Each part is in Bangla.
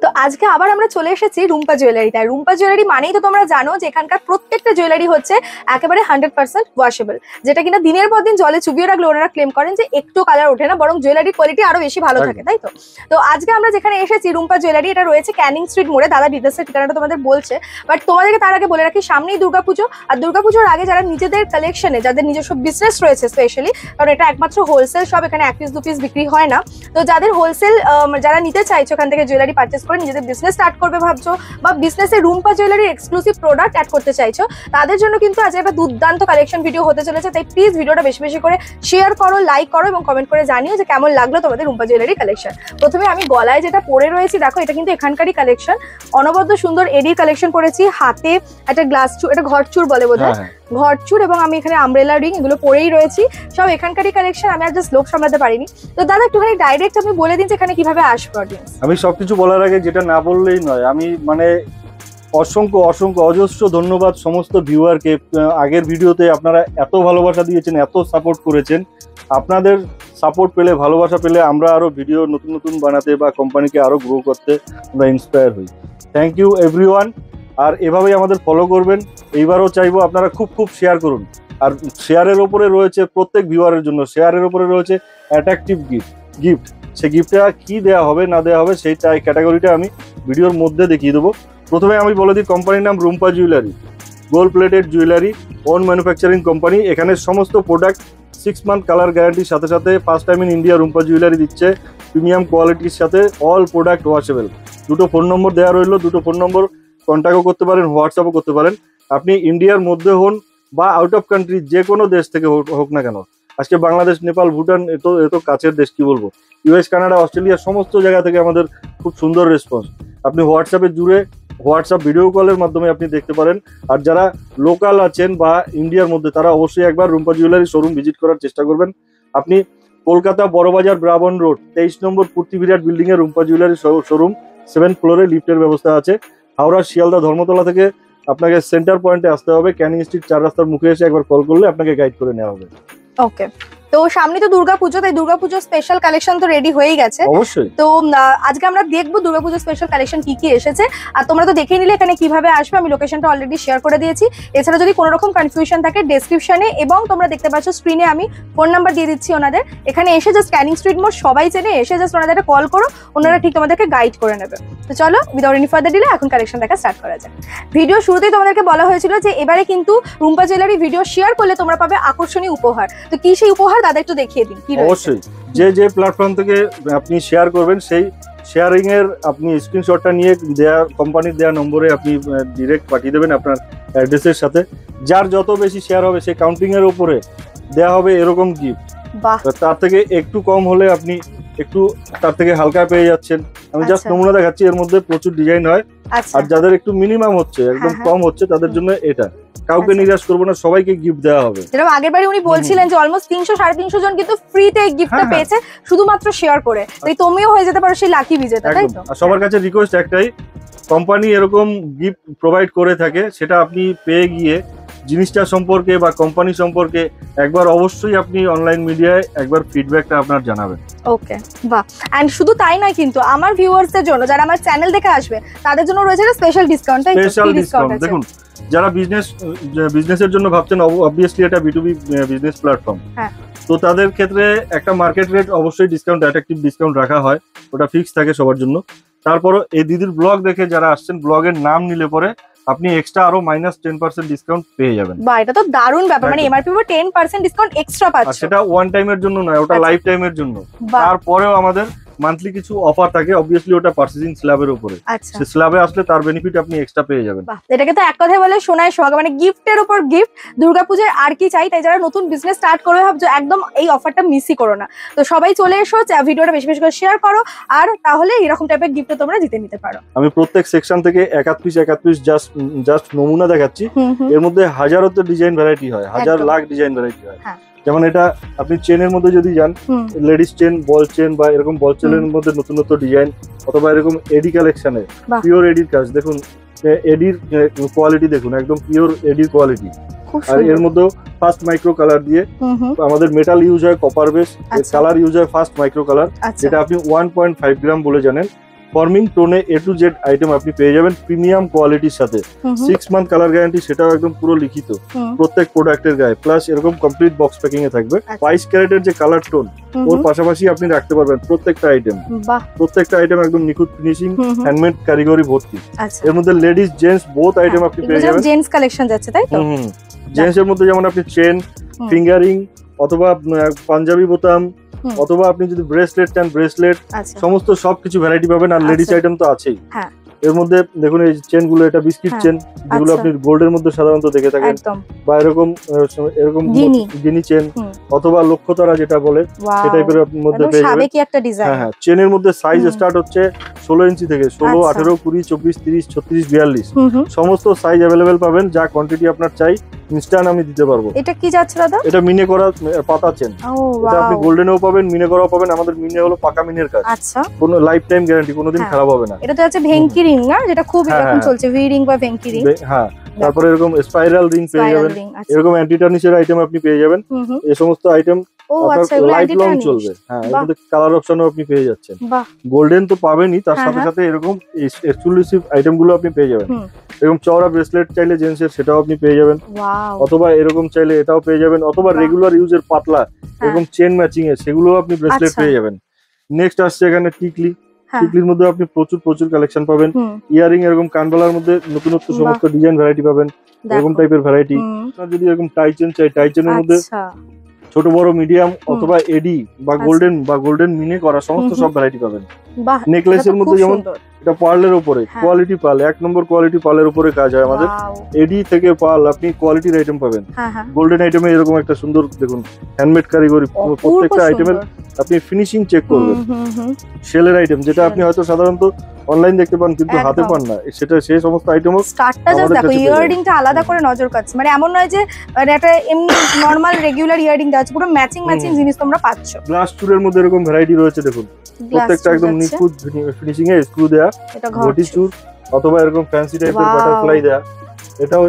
তো আজকে আবার আমরা চলে এসেছি রুম্পা জুয়েলারিতে। রুম্পা জুয়েলারি মানেই তো তোমরা জানো যে এখানকার প্রত্যেকটা জুয়েলারি হচ্ছে একেবারে 100% ওয়াশেবল, যেটা কিনা দিনের পর দিন জলে চুবিয়ে রাখলে ওনারা ক্লেম করেন যে একটু কালার ওঠে না, বরং জুয়েলারির কোয়ালিটি আরো বেশি ভালো থাকে, তাই তো? তো আজকে আমরা যেখানে এসেছি রুম্পা জুয়েলারি, এটা রয়েছে ক্যানিং স্ট্রিট মোড়ে। দাদা ডিটেলসের ঠিকানাটা তোমাদের বলছে, বাট তোমাদেরকে তার আগে বলে রাখি সামনেই দুর্গাপুজো, আর দুর্গাপুজোর আগে যারা নিজেদের কালেকশনে যাদের নিজস্ব বিজনেস রয়েছে স্পেশালি, কারণ এটা একমাত্র হোলসেল শপ, এখানে 1 পিস 2 পিস বিক্রি হয় না। তো যাদের হোলসেল যারা নিতে চাইছো ওখান থেকে জুয়েলারি পারচেস করে নিজেদের বিজনেস স্টার্ট করবে ভাবছো, বা বিজনেসে Rumpa jewellery exclusive product add করতে চাইছো, তাদের জন্য কিন্তু আজ একটা দুর্দান্ত কালেকশন ভিডিও হতে চলেছে। তাই প্লিজ ভিডিওটা বেশি বেশি করে শেয়ার করো, লাইক করো এবং কমেন্ট করে জানিও যে কেমন লাগলো তোমাদের রুম্পা জুয়েলারি কালেকশন। প্রথমে আমি গলায় যেটা পরে রয়েছি দেখো, এটা কিন্তু এখানকারই কালেকশন, অনবদ্য সুন্দর এডির কালেকশন করেছি। হাতে একটা গ্লাস চুর, এটা ঘরচুর বলে বোধহয়, ঘরচুর, এবং আমি এখানে আমব্রেলা রিং এগুলো পরেই রয়েছি, সব এখানকারই কালেকশন। আমি আর জাস্ট লোক সামলাতে পারিনি। তো দাদা একটুখানি ডাইরেক্ট আমি বলে দিন যে এখানে কিভাবে আসবে অডিয়েন্স। আমি সবকিছু বলার আগে যেটা না বললেই নয়, আমি মানে অসংখ্য অসংখ্য অজস্র ধন্যবাদ সমস্ত ভিউয়ারকে। আগের ভিডিওতে আপনারা এত ভালোবাসা দিয়েছেন, এত সাপোর্ট করেছেন। আপনাদের সাপোর্ট পেলে, ভালোবাসা পেলে আমরা আরো ভিডিও নতুন নতুন বানাতে বা কোম্পানিকে আরো গ্রো করতে আমরা ইন্সপায়ার হই। Thank you everyone. আর এভাবেই আমাদের ফলো করবেন। এইবারও চাইবো আপনারা খুব খুব শেয়ার করুন। আর শেয়ারের ওপরে রয়েছে প্রত্যেক ভিউয়ারের জন্য, শেয়ারের ওপরে রয়েছে অ্যাট্রাকটিভ গিফট। সেই গিফটটা কি দেওয়া হবে না দেওয়া হবে সেইটা ক্যাটাগরিটা আমি ভিডিওর মধ্যে দেখিয়ে দেবো। প্রথমে আমি বলে দিই কোম্পানির নাম Rumpa jewellery, gold plated jewellery, on manufacturing company. এখানে সমস্ত প্রোডাক্ট 6 মান্থ কালার গ্যারান্টির সাথে সাথে first time in India Rumpa jewellery দিচ্ছে প্রিমিয়াম কোয়ালিটির সাথে অল প্রোডাক্ট ওয়াশেবল। দুটো ফোন নম্বর দেওয়া রইলো, দুটো ফোন নম্বর কন্ট্যাক্টও করতে পারেন, হোয়াটসঅ্যাপও করতে পারেন। আপনি ইন্ডিয়ার মধ্যে হন বা আউট অফ কান্ট্রি, যে কোনো দেশ থেকে হোক না কেন। আজকে বাংলাদেশ, নেপাল, ভুটান এত কাছের দেশ, কি বলবো, ইউএস, কানাডা, অস্ট্রেলিয়া, সমস্ত জায়গা থেকে আমাদের খুব সুন্দর রেসপন্স। আপনি হোয়াটসঅ্যাপে জুড়ে হোয়াটসঅ্যাপ ভিডিও কলের মাধ্যমে আপনি দেখতে পারেন। আর যারা লোকাল আছেন বা ইন্ডিয়ার মধ্যে, তারা অবশ্যই একবার রুম্পা জুয়েলারি শোরুম ভিজিট করার চেষ্টা করবেন। আপনি কলকাতা বড়বাজার ব্রাবন রোড 23 নম্বর পূর্তি বিরাট বিল্ডিং এ রুম্পা জুয়েলারি শোরুম, 7th ফ্লোরে লিফটের ব্যবস্থা আছে। হাওড়া শিয়ালদা ধর্মতলা থেকে আপনাকে সেন্টার পয়েন্টে আসতে হবে। ক্যানিং স্ট্রিট 4 রাস্তার মুখে এসে একবার কল করলে আপনাকে গাইড করে নেওয়া হবে। ওকে, তো সামনে তো দুর্গাপুজো, তাই দুর্গাপুজো স্পেশাল কালেকশন তো রেডি হয়ে গেছে অবশ্যই। তো আজকে আমরা দেখবো দুর্গাপুজো স্পেশাল কালেকশন কি কি এসেছে। আর তোমরা তো দেখে নিলে এখানে কিভাবে আসবে, আমি লোকেশনটা অলরেডি শেয়ার করে দিয়েছি। এছাড়া যদি কোনো রকম কনফিউশন থাকে ডেসক্রিপশনে, এবং তোমরা দেখতে পাচ্ছ স্ক্রিনে আমি ফোন নাম্বার দিয়ে দিচ্ছি ওনাদের। এখানে এসে জাস্ট ক্যানিং স্ট্রিট মোড় সবাই চেনে, এসে জাস্ট ওনাদের কল করো, ওনারা ঠিক তোমাদেরকে গাইড করে নেবে। তো চলো উইদাউট এনি ফার্দার ডিলে এখন কালেকশন দেখা স্টার্ট করা যায়। ভিডিও শুরুতেই তোমাদেরকে বলা হয়েছিল যে এবারে কিন্তু রুম্পা জুয়েলারি ভিডিও শেয়ার করলে তোমরা পাবে আকর্ষণীয় উপহার। তো কি সেই উপহার দাদা একটু দেখিয়ে দিন। অবশ্যই, যে প্ল্যাটফর্ম থেকে আপনি শেয়ার করবেন সেই শেয়ারিং এর আপনি স্ক্রিনশটটা নিয়ে দেয়া কোম্পানির দেয়া নম্বরে আপনি ডিরেক্ট পাঠিয়ে দেবেন আপনার অ্যাড্রেসের সাথে। যার যত বেশি শেয়ার হবে সেই কাউন্টিং এর উপরে দেয়া হবে এরকম গিফট। তার থেকে একটু কম হলে আপনি একটু তার থেকে হালকা পেয়ে যাচ্ছেন। আমি জাস্ট নমুনা দেখাচ্ছি, এর মধ্যে প্রচুর ডিজাইন হয়। আর যাদের একটু মিনিমাম হচ্ছে, একদম কম হচ্ছে, তাদের জন্য এটা। কাউকে নিরাশ করবো না, সবাইকে গিফট দেওয়া হবে। যেরকম আগের বারে উনি বলছিলেন যে অলমোস্ট 300-350 জন কিন্তু ফ্রিতে এই গিফটটা পেয়েছে শুধুমাত্র শেয়ার করে। তাই তুমিও হয়ে যেতে পারো সেই লাকি বিজেতা, তাই তো? আর সবার কাছে রিকোয়েস্ট একটাই, কোম্পানি এরকম গিফট প্রোভাইড করে থাকে, সেটা আপনি পেয়ে গিয়ে জিনিসটা সম্পর্কে বা কোম্পানি সম্পর্কে একবার অবশ্যই আপনি অনলাইন মিডিয়ায় একবার ফিডব্যাকটা আপনার জানাবেন। ওকে, বাহ। এন্ড শুধু তাই নয়, কিন্তু আমার ভিউয়ার্সদের জন্য, যারা আমার চ্যানেল দেখে আসবে, তাদের জন্য রয়েছে একটা স্পেশাল ডিসকাউন্ট। স্পেশাল ডিসকাউন্ট দেখুন, যারা বিজনেসের জন্য ভাবছেন, অবভিয়াসলি এটা বিটুবি বিজনেস প্ল্যাটফর্ম, তো তাদের ক্ষেত্রে একটা মার্কেট রেট অবশ্যই ডিসকাউন্ট, অ্যাট্রাকটিভ ডিসকাউন্ট রাখা হয়, ওটা ফিক্স থাকে সবার জন্য। তারপরও এই দিদির ব্লগ দেখে যারা আসছেন, ব্লগের নাম নিলে পরে আপনি এক্সট্রা আরো -10% ডিসকাউন্ট পেয়ে যাবেন। বাহ, এটা তো দারুণ ব্যাপার, মানে এমআরপি উপর 10% ডিসকাউন্ট এক্সট্রা পাচ্ছেন। সেটা ওয়ান টাইমের জন্য নয়, ওটা লাইফ টাইমের জন্য। তারপরেও আমাদের মান্থলি কিছু অফার থাকে, অবভিয়াসলি ওটা পারচেজিং স্ল্যাবের উপরে। সেই স্ল্যাবে আসলে তার বেনিফিট আপনি এক্সট্রা পেয়ে যাবেন। এটাকে তো এক কথায় বলে সোনায় সোহাগা, মানে গিফটের উপর গিফট। দুর্গাপূজায় আর কি চাই? তাই যারা নতুন বিজনেস স্টার্ট করবে ভাবছো, একদম এই অফারটা মিসই করো না। তো সবাই চলে এসো, ভিডিওটা বেশি বেশি করে শেয়ার করো, আর তাহলে এরকম টাইপের গিফট তোমরা জিতে নিতে পারো। আমি প্রত্যেক সেকশন থেকে এক পিস জাস্ট নমুনা দেখাচ্ছি। এর মধ্যে হাজারত ডিজাইন ভ্যারাইটি হয়, হাজার লাখ ডিজাইন ভ্যারাইটি হয়। যেমন এটা আপনি চেনের মধ্যে যদি যান, লেডিস চেন, বল চেন, বা এরকম বল চেনের মধ্যে নতুন নতুন ডিজাইন, অথবা এরকম এডি কালেকশনে পিওর এডির কাজ দেখুন, এডির কোয়ালিটি দেখুন, একদম পিওর এডির কোয়ালিটি। আর এর মধ্যে ফার্স্ট মাইক্রো কালার দিয়ে, আমাদের মেটাল ইউজ হয়, কপার বেস, কালার ইউজ হয় ফার্স্ট মাইক্রো কালার, যেটা আপনি 1.5 গ্রাম বলে জানেন। Forming টোনে A to Z item আপনি পেয়ে যাবেন প্রিমিয়াম কোয়ালিটির সাথে। 6 মান্থ কালার গ্যারান্টি, সেটাও একদম পুরো লিখিত প্রত্যেক প্রোডাক্টের গায়ে, প্লাস এরকম কমপ্লিট বক্স প্যাকিং এ থাকবে। 22 ক্যারেটের যে কালার টোন ওর পাশাপাশি আপনি রাখতে পারবেন প্রত্যেকটা আইটেম একদম নিখুঁত ফিনিশিং, হ্যান্ডমেড কারিগরি ভর্তি। এর মধ্যে লেডিস জেন্টস বোথ আইটেম আপনি পেয়ে যাবেন। জেন্টস কালেকশন যাচ্ছে তাই তো? জেন্টস এর মধ্যে যেমন আপনি চেন, ফিঙ্গারিং অথবা পাঞ্জাবি বোতাম, অথবা আপনি যদি ব্রেসলেট চান ব্রেসলেট, সমস্ত সবকিছু ভ্যারাইটি পাবেন। আর লেডিস আইটেম তো আছেই। এর মধ্যে দেখুন এই চেন গুলো, এটা বিস্কিট চেন, যেগুলো আপনি গোল্ডের মধ্যে সাধারণত দেখে থাকেন, বা এরকম গিনি চেন অথবা লক্ষতারা যেটা বলে সে টাইপের মধ্যে পেয়ে যাবেন। হ্যাঁ, চেনের মধ্যে সাইজ স্টার্ট হচ্ছে 16 ইঞ্চি থেকে 16, 18, 20, 24, 30, 36, 42 সমস্ত সাইজ অ্যাভেলেবেল পাবেন। যা কোয়ান্টিটি আপনার চাই ইনস্ট্যান্ট আমি দিতে পারবো। এটা কি যাচ্ছে দাদা? এটা মিনে করা পাতা চেন। এটা আপনি গোল্ডেনও পাবেন, মিনে করাও পাবেন। আমাদের মিনে হলো পাকা মিনের কাজ। আচ্ছা, কোনো লাইফ টাইম গ্যারান্টি, কোনোদিন খারাপ হবে না। এটা তো আছে ভেঙ্কি রিং না, যেটা খুব এখন চলছে, ভি রিং বা ভেঙ্কি রিং। হ্যাঁ, তারপরে এরকম স্পাইরাল রিং পেয়ে যাবেন, এরকম অ্যান্টি টার্নিশের আইটেম আপনি পেয়ে যাবেন। এই সমস্ত আইটেম লাইফ লং চলবে। হ্যাঁ, এর মধ্যে কালার অপশনও আপনি পেয়ে যাচ্ছেন। গোল্ডেন তো পাবেনই, তার সাথে সাথে এরকম এক্সক্লুসিভ আইটেম গুলো আপনি পেয়ে যাবেন। এরকম চওড়া ব্রেসলেট চাইলে জেন্টস এর সেটাও আপনি পেয়ে যাবেন, অথবা এরকম চাইলে এটাও পেয়ে যাবেন, অথবা রেগুলার ইউজের পাতলা এরকম চেন ম্যাচিং এর সেগুলো আপনি ব্রেসলেট পেয়ে যাবেন। নেক্সট আসছে এখানে টিকলি। টিকলির মধ্যে আপনি প্রচুর কালেকশন পাবেন। ইয়ারিং এরকম কানবালার মধ্যে নতুনত্ব সমস্ত ডিজাইন ভ্যারাইটি পাবেন, এরকম টাইপের ভ্যারাইটি। আপনার যদি এরকম টাই চেন চাই, টাই চেনের মধ্যে ছোট বড় মিডিয়াম অথবা এডি বা গোল্ডেন মিনে করা সমস্ত সব ভ্যারাইটি পাবেন। নেকলেসের মধ্যে যেমন এটা পার্লের উপরে কোয়ালিটি পার্ল, 1 নম্বর কোয়ালিটি পার্লের উপরে কাজ হয় আমাদের। এডি থেকে পার্ল আপনি কোয়ালিটির আইটেম পাবেন। গোল্ডেন আইটেমে এরকম একটা সুন্দর দেখুন হ্যান্ডমেড কারিগরি, প্রত্যেকটা আইটেমের আপনি ফিনিশিং চেক করবেন। শেলের আইটেম যেটা আপনি হয়তো সাধারণত অনলাইন দেখতে পান কিন্তু হাতে পান না, সেটা সেই সমস্ত আইটেমও। স্টারটা জাস্ট দেখো, ইয়াররিংটা আলাদা করে নজর কাটছে, মানে এমন নয় যে এটা এমনি নরমাল রেগুলার ইয়াররিং আছে, পুরো ম্যাচিং জিনিস তোমরা পাচ্ছ। গ্লাস চুরের মধ্যে এরকম ভ্যারাইটি রয়েছে দেখুন, প্রত্যেকটা একদম নিখুঁত ফিনিশিং এ স্ক্রু দেয়া, ঘটি চুর অথবা এরকম ফ্যান্সি টাইপের বাটারফ্লাই দেয়া, এটাও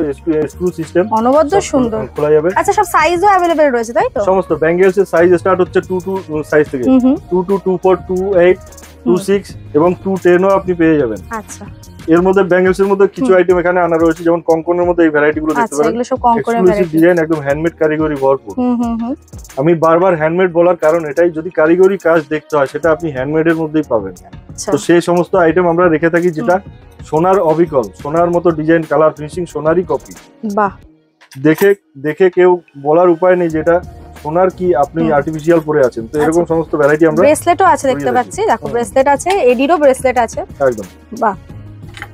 স্ক্রু সিস্টেম, অনবদ্য সুন্দর খোলা যাবে। আচ্ছা, সব সাইজও अवेलेबल রয়েছে তাই তো? সমস্ত ব্যাঙ্গেলস এর সাইজ স্টার্ট হচ্ছে 22 সাইজ থেকে, 22, 24, 28, 26 এবং 210 ও আপনি পেয়ে যাবেন। আচ্ছা, এর মধ্যে ব্যাঙ্গেলস এর মধ্যে কিছু আইটেম এখানে আনা রয়েছে, যেমন কঙ্কনের মধ্যে এই ভ্যারাইটি গুলো দেখতে পারেন। এগুলো সব কঙ্কনের ভ্যারাইটি, ডিজাইন একদম হ্যান্ডমেড কারিগরি ভরপুর। আমি বারবার হ্যান্ডমেড বলার কারণ এটাই, যদি কারিগরি কাজ দেখতে হয় সেটা আপনি হ্যান্ডমেড এর মধ্যেই পাবেন। তো সেই সমস্ত আইটেম আমরা রেখে থাকি যেটা সোনার অবিকল, সোনার মতো ডিজাইন, কালার, ফিনিশিং সোনারই কপি। বাহ, দেখে কেউ বলার উপায় নেই যেটা সোনার কি আপনি আর্টিফিশিয়াল পরে আছেন। তো এরকম সমস্ত ভ্যারাইটি আমরা, ব্রেসলেটও আছে দেখতে পাচ্ছি, দেখো ব্রেসলেট আছে, এডিরও ব্রেসলেট আছে একদম। বাহ,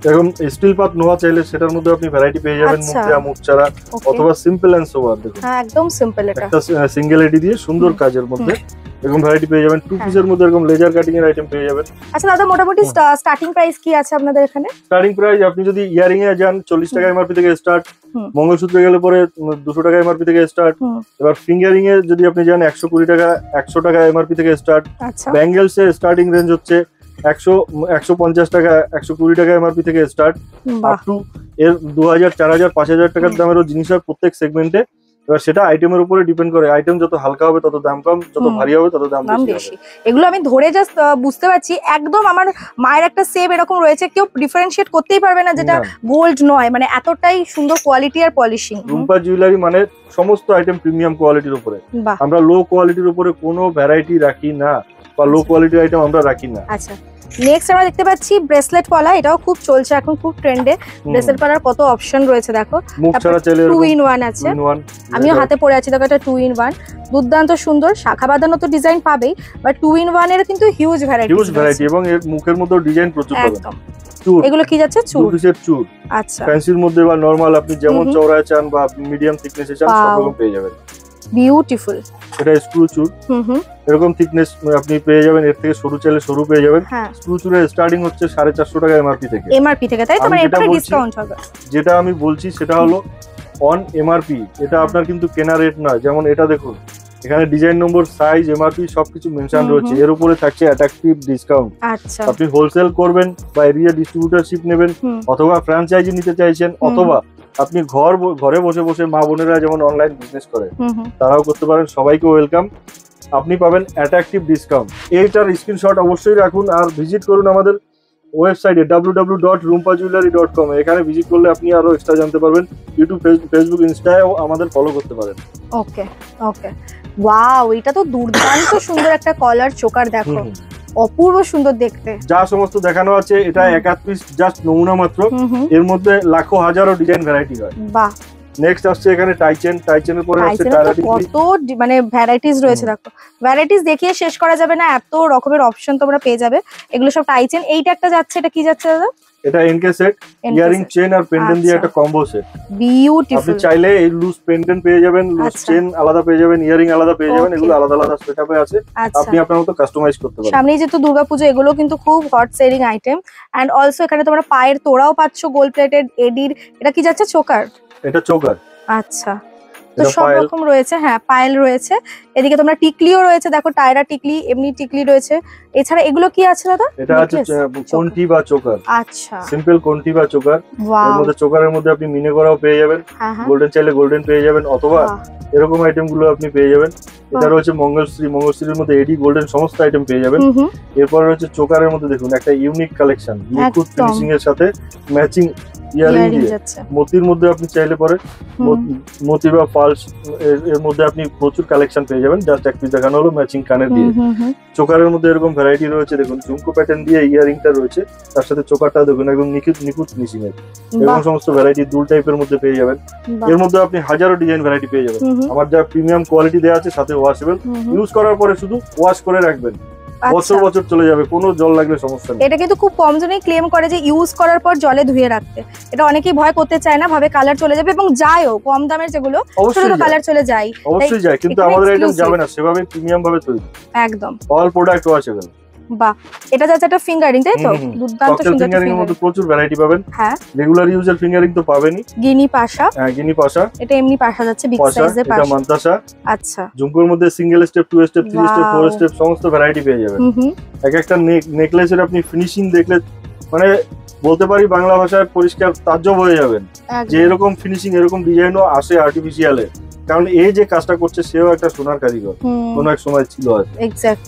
এরকম স্টিল পাত নোয়া চাইলে সেটার মধ্যে আপনি ভ্যারাইটি পেয়ে যাবেন, মুখ দেয়া, মুখ ছাড়া, অথবা সিম্পল এন্ড সোবার। দেখুন একদম সিম্পল, এটা একটা সিঙ্গেল এডি দিয়ে সুন্দর কাজের মধ্যে এরকম ভ্যারাইটি পেয়ে যাবেন। 2 পিসের মধ্যে এরকম লেজার কাটিং এর আইটেম পেয়ে যাবেন। আচ্ছা দাদা, মোটামুটি স্টার্টিং প্রাইস কি আছে আপনাদের এখানে? স্টার্টিং প্রাইস আপনি যদি ইয়ারিং এ যান 40 টাকা এমআরপি থেকে স্টার্ট, মঙ্গলসূত্রে গেলে পরে 200 টাকা এমআরপি থেকে স্টার্ট। এবার ফিঙ্গারিং এ যদি আপনি যান 120 টাকা, 100 টাকা এমআরপি থেকে স্টার্ট। ব্যাঙ্গেলস এর স্টার্টিং রেঞ্জ হচ্ছে 150 টাকা, 120 টাকা এমআরপি থেকে স্টার্ট, আপ টু এর 2000, 4000, 5000 টাকার দামেরও জিনিস হয় প্রত্যেক সেগমেন্টে। এবার সেটা আইটেমের উপরে ডিপেন্ড করে, আইটেম যত হালকা হবে তত দাম কম, যত ভারী হবে তত দাম বেশি। এগুলো আমি ধরে জাস্ট বুঝতে পারছি, একদম আমার মায়ের একটা সেম এরকম রয়েছে, কেউ ডিফারেন্সিয়েট করতেই পারবে না যেটা গোল্ড নয়, মানে এতটাই সুন্দর কোয়ালিটি আর পলিশিং। রুম্পা জুয়েলারি মানে সমস্ত আইটেম প্রিমিয়াম কোয়ালিটির উপরে, আমরা লো কোয়ালিটির উপরে কোনো ভ্যারাইটি রাখি না, বা লো কোয়ালিটির আইটেম আমরা রাখি না। আচ্ছা, নেক্সট আমরা দেখতে পাচ্ছি ব্রেসলেট পলা, এটাও খুব চলছে এখন, খুব ট্রেন্ডে। ব্রেসলেট পলার কত অপশন রয়েছে দেখো, 2 in 1 আছে, আমিও হাতে পরে আছি দেখো, এটা 2 in 1, দুর্দান্ত সুন্দর। শাখা বাঁধানো তো ডিজাইন পাবেই, বাট 2 in 1 এর কিন্তু হিউজ ভ্যারাইটি এবং এর মুখের মধ্যে ডিজাইন প্রচুর পাবেন। এগুলো কি যাচ্ছে? চুর, 2 পিসের চুর। আচ্ছা, ফ্যান্সির মধ্যে বা নরমাল আপনি যেমন চওড়া চান বা মিডিয়াম থিকনেসে চান সব রকম পেয়ে যাবেন। বিউটিফুল, এটা স্ক্রু চুর, এরকম থিকনেস আপনি পেয়ে যাবেন, এর থেকে সরু চাইলে সরু পেয়ে যাবেন। স্ক্রু চুরের স্টার্টিং হচ্ছে 450 টাকা এমআরপি থেকে, তাই তো? মানে এটা ডিসকাউন্ট হবে। যেটা আমি বলছি সেটা হলো অন এমআরপি, এটা আপনার কিন্তু কেনা রেট নয়। যেমন এটা দেখুন, এখানে ডিজাইন নম্বর, সাইজ, এমআরপি সবকিছু মেনশন রয়েছে, এর উপরে থাকছে অ্যাট্রাকটিভ ডিসকাউন্ট। আচ্ছা, আপনি হোলসেল করবেন বা এরিয়া ডিস্ট্রিবিউটরশিপ নেবেন, অথবা ফ্র্যাঞ্চাইজি নিতে চাইছেন, অথবা আপনি ঘরে বসে বসে মা বোনেরা যেমন অনলাইন বিজনেস করে তারাও করতে পারেন, সবাইকে ওয়েলকাম। আপনি পাবেন অ্যাট্রাকটিভ ডিসকাউন্ট। এইটার স্ক্রিনশট অবশ্যই রাখুন আর ভিজিট করুন আমাদের ওয়েবসাইটে www.rumpajewelry.com এখানে ভিজিট করলে আপনি আরো এক্সট্রা জানতে পারবেন। ইউটিউব, ফেসবুক, ইনস্টায়ও আমাদের ফলো করতে পারেন। ওকে ওকে, ওয়াও, এটা তো দুর্দান্ত সুন্দর একটা কলার চোকার, দেখো অপূর্ব সুন্দর দেখতে। যা সমস্ত দেখানো আছে এটা এক আধ পিস জাস্ট নমুনা মাত্র, এর মধ্যে লাখো হাজারো ডিজাইন ভ্যারাইটি হয়। বাহ। নেক্সট আসছে এখানে টাইচেনের পরে আসছে কত মানে ভ্যারাইটিস রয়েছে, দেখো ভ্যারাইটিস দেখিয়ে শেষ করা যাবে না, এত রকমের অপশন তোমরা পেয়ে যাবে। এগুলো সব টাইচেন। এইটা একটা যাচ্ছে, এটা কি যাচ্ছে দাদা? এটা এনকে সেট, ইয়ারিং চেন আর পেন্ডেন্ট দিয়ে একটা কম্বো সেট। বিউটিফুল। আপনি চাইলে এই লুজ পেন্ডেন্ট পেয়ে যাবেন, লুজ চেন আলাদা পেয়ে যাবেন, ইয়ারিং আলাদা পেয়ে যাবেন, এগুলো আলাদা আলাদা সেটআপে আছে, আপনি আপনার মতো কাস্টমাইজ করতে পারেন। সামনেই যেহেতু দুর্গাপূজা, এগুলো কিন্তু খুব hot selling item. And also এখানে তোমরা পায়ের তোড়াও পাচ্ছ, গোল্ড প্লেটেড এডির। এটা কি যাচ্ছে? চোকার। এটা চোকার। আচ্ছা, তো সব রকম রয়েছে। হ্যাঁ, পায়েল রয়েছে, এদিকে তোমরা টিকলিও রয়েছে, দেখো টায়রা টিকলি, এমনি টিকলি রয়েছে। এছাড়া এগুলো কি আছে দাদা? এটা আছে কোন্টি বা চোকার। আচ্ছা, সিম্পল কোন্টি বা চোকার। এর মধ্যে চোকারের মধ্যে আপনি মিনে করাও পেয়ে যাবেন, গোল্ডেন চাইলে গোল্ডেন পেয়ে যাবেন, অথবা এরকম আইটেম গুলো আপনি পেয়ে যাবেন। এটা রয়েছে মঙ্গলশ্রীর মধ্যে এডি গোল্ডেন সমস্ত আইটেম পেয়ে যাবেন। এরপর রয়েছে চোকারের মধ্যে দেখুন একটা ইউনিক কালেকশন, লিকুইড ফিনিশিং এর সাথে ম্যাচিং ইয়ারিং দিয়ে মতির মধ্যে আপনি চাইলে পরে মতি বা ফালস এর মধ্যে আপনি প্রচুর কালেকশন পেয়ে যাবেন। জাস্ট এক পিস দেখানো হলো ম্যাচিং কানের দিয়ে। চোকারের মধ্যে এরকম ভ্যারাইটি রয়েছে, দেখুন ঝুমকো প্যাটার্ন দিয়ে ইয়ারিংটা রয়েছে, তার সাথে চোকারটা দেখুন একদম নিখুঁত ফিনিশিং এর। এরকম সমস্ত ভ্যারাইটি দুল টাইপের মধ্যে পেয়ে যাবেন। এর মধ্যে আপনি হাজারো ডিজাইন ভ্যারাইটি পেয়ে যাবেন। আমার যা প্রিমিয়াম কোয়ালিটি দেওয়া আছে, সাথে ওয়াশেবল, ইউজ করার পরে শুধু ওয়াশ করে রাখবেন, বছর বছর চলে যাবে, কোনো জল লাগলে সমস্যা নেই। এটা কিন্তু খুব কম জনই ক্লেম করে যে ইউজ করার পর জলে ধুয়ে রাখতে। এটা অনেকেই ভয় করতে চায় না, ভাবে কালার চলে যাবে, এবং যায়ও কম দামের যেগুলো ছোট কালার চলে যায়, অবশ্যই যায়, কিন্তু আমাদের আইটেম যাবে না, সেভাবে প্রিমিয়াম ভাবে তৈরি, একদম অল প্রোডাক্ট ওয়াশেবল। বাহ, এটা যাচ্ছে একটা ফিঙ্গারিং, তাই তো? দুর্দান্ত সুন্দর ফিঙ্গারিং এর মধ্যে প্রচুর ভ্যারাইটি পাবেন। হ্যাঁ, রেগুলার ইউজার ফিঙ্গারিং তো পাবেনই। গিনি পাশা। হ্যাঁ, গিনি পাশা। এটা এমনি পাশা যাচ্ছে, বিগ সাইজের পাশা। এটা মান্তাসা। আচ্ছা, ঝুমকোর মধ্যে single step, 2 step, 3 step, 4 step সমস্ত ভ্যারাইটি পেয়ে যাবেন। এক একটা নেকলেসের আপনি ফিনিশিং দেখলে মানে বলতে পারি বাংলা ভাষায় পরিষ্কার তাজ্জব হয়ে যাবেন যে এরকম ফিনিশিং, এরকম ডিজাইনও আসে আর্টিফিশিয়ালে। কারণ এই যে কাজটা করছে সেও একটা সোনার কারিগর, কোনো এক সময় ছিল আর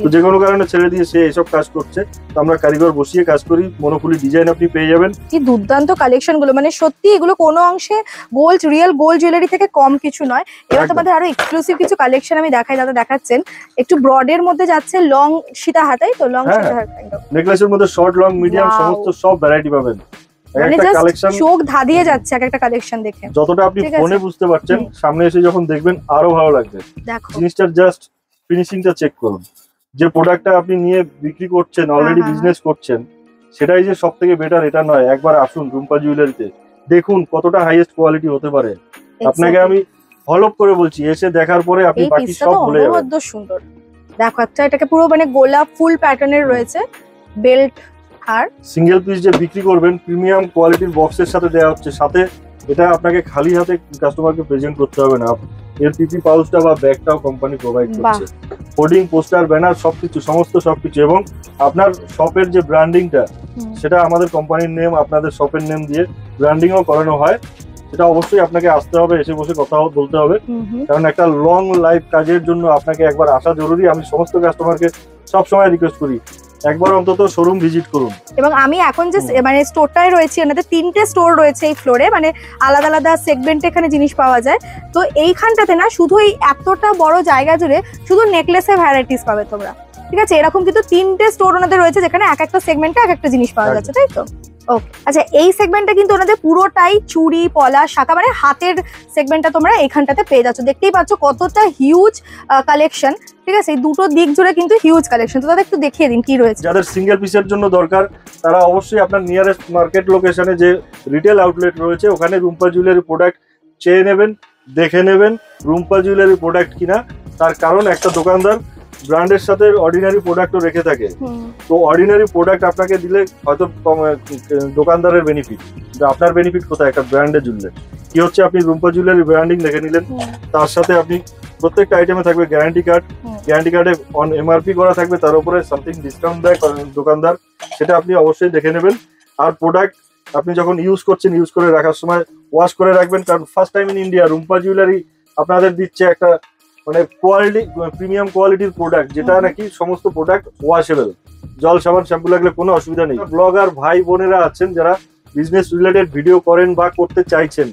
তো যে কোনো কারণে ছেড়ে দিয়ে সে এইসব কাজ করছে, তো আমরা কারিগর বসিয়ে কাজ করি। মনোফুলি ডিজাইন আপনি পেয়ে যাবেন। কি দুর্দান্ত কালেকশন গুলো, মানে সত্যি এগুলো কোনো অংশে গোল্ড, রিয়েল গোল্ড জুয়েলারি থেকে কম কিছু নয়। এবার তোমাদের আরো এক্সক্লুসিভ কিছু কালেকশন আমি দেখাই, দাদা দেখাচ্ছেন। একটু ব্রডের মধ্যে যাচ্ছে, লং সীতা হাতাই তো, লং সীতা হাত নেকলেসের মধ্যে শর্ট, লং, মিডিয়াম সমস্ত সব ভ্যারাইটি পাবেন। চোখ ধাঁধিয়ে যাচ্ছে এক একটা কালেকশন দেখে। যতটা আপনি ফোনে বুঝতে পারছেন, সামনে এসে যখন দেখবেন আরো ভালো লাগবে। জিনিসটার জাস্ট ফিনিশিংটা চেক করুন। যে প্রোডাক্টটা আপনি নিয়ে বিক্রি করছেন, অলরেডি বিজনেস করছেন, সেটাই যে সব থেকে বেটার এটা নয়। একবার আসুন রুম্পা জুয়েলারিতে, দেখুন কতটা হাইয়েস্ট কোয়ালিটি হতে পারে। আপনাকে আমি হলপ করে বলছি, এসে দেখার পরে আপনি বাকি সব ভুলে যাবেন। সুন্দর দেখো, একটা এটাকে পুরো মানে গোলাপ ফুল প্যাটার্নের রয়েছে, বেল্ট আর সিঙ্গেল পিস যে বিক্রি করবেন প্রিমিয়াম কোয়ালিটির বক্সের সাথে দেওয়া হচ্ছে, সাথে এটা আপনাকে খালি হাতে কাস্টমারকে প্রেজেন্ট করতে হবে না। এর পিপি পাউচটা বা ব্যাগটাও কোম্পানি প্রোভাইড করছে। হোর্ডিং, পোস্টার, ব্যানার সবকিছু, সমস্ত সবকিছু, এবং আপনার শপের যে ব্র্যান্ডিংটা সেটা আমাদের কোম্পানির নেম, আপনাদের শপের নেম দিয়ে ব্র্যান্ডিংও করানো হয়। সেটা অবশ্যই আপনাকে আসতে হবে, এসে বসে কথা বলতে হবে, কারণ একটা লং লাইফ কাজের জন্য আপনাকে একবার আসা জরুরি। আমি সমস্ত কাস্টমারকে সবসময় রিকোয়েস্ট করি, একবার অন্তত শোরুম ভিজিট করুন। এবং আমি এখন যে মানে স্টোরটায় রয়েছি, এনাদের 3টে স্টোর রয়েছে এই ফ্লোরে, মানে আলাদা আলাদা সেগমেন্টে এখানে জিনিস পাওয়া যায়। তো এইখানটাতে না শুধু এই এতটা বড় জায়গা জুড়ে শুধু নেকলেসের ভ্যারাইটিস পাবে তোমরা, ঠিক আছে? এরকম কিন্তু 3টে স্টোর ওনাদের রয়েছে, যেখানে এক একটা সেগমেন্টে এক একটা জিনিস পাওয়া যাচ্ছে, তাই তো? ওকে, আচ্ছা, এই সেগমেন্টটা কিন্তু ওনাদের পুরোটাই চুড়ি, পলা, শাখা, মানে হাতের সেগমেন্টটা তোমরা এইখানটাতে পেয়ে যাচ্ছ। দেখতেই পাচ্ছ কতটা হিউজ কালেকশন, ঠিক আছে? এই দুটো দিক জুড়ে কিন্তু হিউজ কালেকশন। তো তাদের একটু দেখিয়ে দিন কি রয়েছে। যাদের সিঙ্গেল পিসের জন্য দরকার, তারা অবশ্যই আপনার নিয়ারেস্ট মার্কেট লোকেশনে যে রিটেল আউটলেট রয়েছে, ওখানে রুম্পা জুয়েলারি প্রোডাক্ট চেয়ে নেবেন, দেখে নেবেন রুম্পা জুয়েলারি প্রোডাক্ট কিনা। তার কারণ একটা দোকানদার ব্র্যান্ডের সাথে অর্ডিনারি প্রোডাক্টও রেখে থাকে, তো অর্ডিনারি প্রোডাক্ট আপনাকে দিলে হয়তো দোকানদারের বেনিফিট, আপনার বেনিফিট কোথায়? একটা ব্র্যান্ডে জুয়েলারি কি হচ্ছে, আপনি রুম্পা জুয়েলারি ব্র্যান্ডিং দেখে নিলেন, তার সাথে আপনি প্রত্যেকটা আইটেমে থাকবে গ্যারান্টি কার্ড, গ্যারান্টি কার্ডে অন এমআরপি করা থাকবে, তার উপরে সামথিং ডিসকাউন্ট দেয় দোকানদার, সেটা আপনি অবশ্যই দেখে নেবেন। আর প্রোডাক্ট আপনি যখন ইউজ করছেন, ইউজ করে রাখার সময় ওয়াশ করে রাখবেন, কারণ first time in India Rumpa jewellery আপনাদের দিচ্ছে একটা মানে কোয়ালিটি, প্রিমিয়াম কোয়ালিটির প্রোডাক্ট, যেটা নাকি সমস্ত প্রোডাক্ট ওয়াশেবল, জল সাবান শ্যাম্পু লাগলে কোনো অসুবিধা নেই। ব্লগার ভাই বোনেরা আছেন যারা বিজনেস রিলেটেড ভিডিও করেন বা করতে চাইছেন,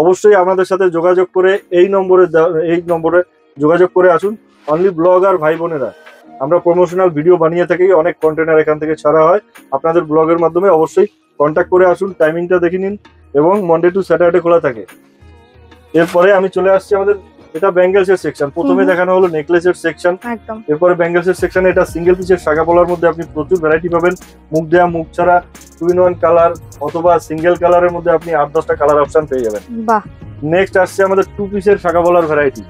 অবশ্যই আমাদের সাথে যোগাযোগ করে এই নম্বরে যোগাযোগ করে আসুন। অনলি ব্লগার ভাই বোনেরা, আমরা প্রমোশনাল ভিডিও বানিয়ে থাকি, অনেক কন্টেনার এখান থেকে ছাড়া হয়। আপনাদের ব্লগের মাধ্যমে অবশ্যই কন্ট্যাক্ট করে আসুন, টাইমিংটা দেখে নিন, এবং মন্ডে টু স্যাটারডে খোলা থাকে। এরপরে আমি চলে আসছি আমাদের, এটা ব্যাঙ্গেলস এর সেকশন। প্রথমে দেখানো হলো নেকলেসের সেকশন, এরপরে ব্যাঙ্গেলস এর সেকশনে এটা সিঙ্গেল পিসের শাখা পলার মধ্যে আপনি প্রচুর ভ্যারাইটি পাবেন। মুখ দেওয়া, মুখ ছাড়া, 2-in-1 কালার অথবা সিঙ্গেল কালারের মধ্যে আপনি 8-10টা কালার অপশন পেয়ে যাবেন। নেক্সট আসছে আমাদের 2 পিসের শাখা পলার ভ্যারাইটি।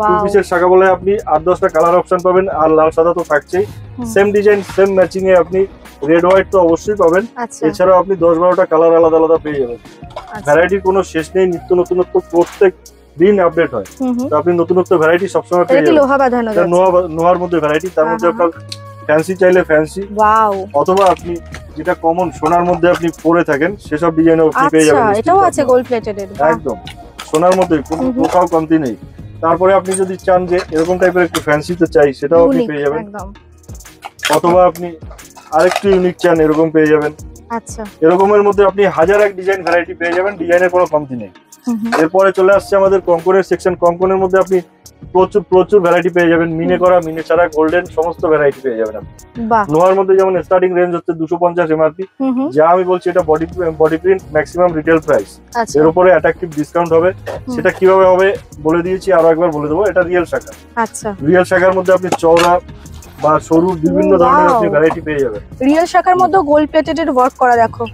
2 পিসের শাখা পলায় আপনি 8-10টা কালার অপশন পাবেন, আর লাল সাদা তো থাকছেই। সেম ডিজাইন সেম ম্যাচিং এ আপনি রেড হোয়াইট তো অবশ্যই পাবেন, এছাড়াও আপনি 10-12টা কালার আলাদা আলাদা পেয়ে যাবেন। ভ্যারাইটির কোনো শেষ নেই, নিত্য নতুনত্ব প্রত্যেক দিন আপডেট হয়, তো আপনি নতুনত্ব ভ্যারাইটি সবসময় পেয়ে যাবেন। নোহার মধ্যে ভ্যারাইটি, তার মধ্যে আপনার ফ্যান্সি চাইলে ফ্যান্সি, অথবা আপনি যেটা কমন সোনার মধ্যে আপনি পরে থাকেন সেসব ডিজাইনও আপনি পেয়ে যাবেন। এটাও আছে গোল্ড প্লেটেড, একদম সোনার মধ্যে কোনো কোথাও কমতি নেই। তারপরে আপনি যদি চান যে এরকম টাইপের একটু ফ্যান্সিতে চাই, সেটাও আপনি পেয়ে যাবেন, অথবা আপনি আরেকটু ইউনিক চান, এরকম পেয়ে যাবেন। আচ্ছা, এরকমের মধ্যে আপনি 1001 ডিজাইন ভ্যারাইটি পেয়ে যাবেন, ডিজাইনের কোনো কমতি নেই। এরপরে চলে আসছে আমাদের কঙ্কনের সেকশন। কঙ্কনের মধ্যে আপনি প্রচুর ভ্যারাইটি পেয়ে যাবেন, মিনে করা, মিনে ছাড়া, গোল্ডেন, সমস্ত ভ্যারাইটি পেয়ে যাবেন আপনি। নোহার মধ্যে যেমন স্টার্টিং রেঞ্জ হচ্ছে 250 এমআরপি, যা আমি বলছি এটা body print, maximum retail price. এর উপরে অ্যাট্রাকটিভ ডিসকাউন্ট হবে, সেটা কিভাবে হবে বলে দিয়েছি, আরো একবার বলে দেবো। এটা রিয়েল শাখা। আচ্ছা, রিয়েল শাখার মধ্যে আপনি চওড়া বা সরু বিভিন্ন ধরনের আপনি ভ্যারাইটি পেয়ে যাবেন। রিয়েল শাখার মধ্যে গোল্ড প্লেটেড ওয়ার্ক করা, দেখো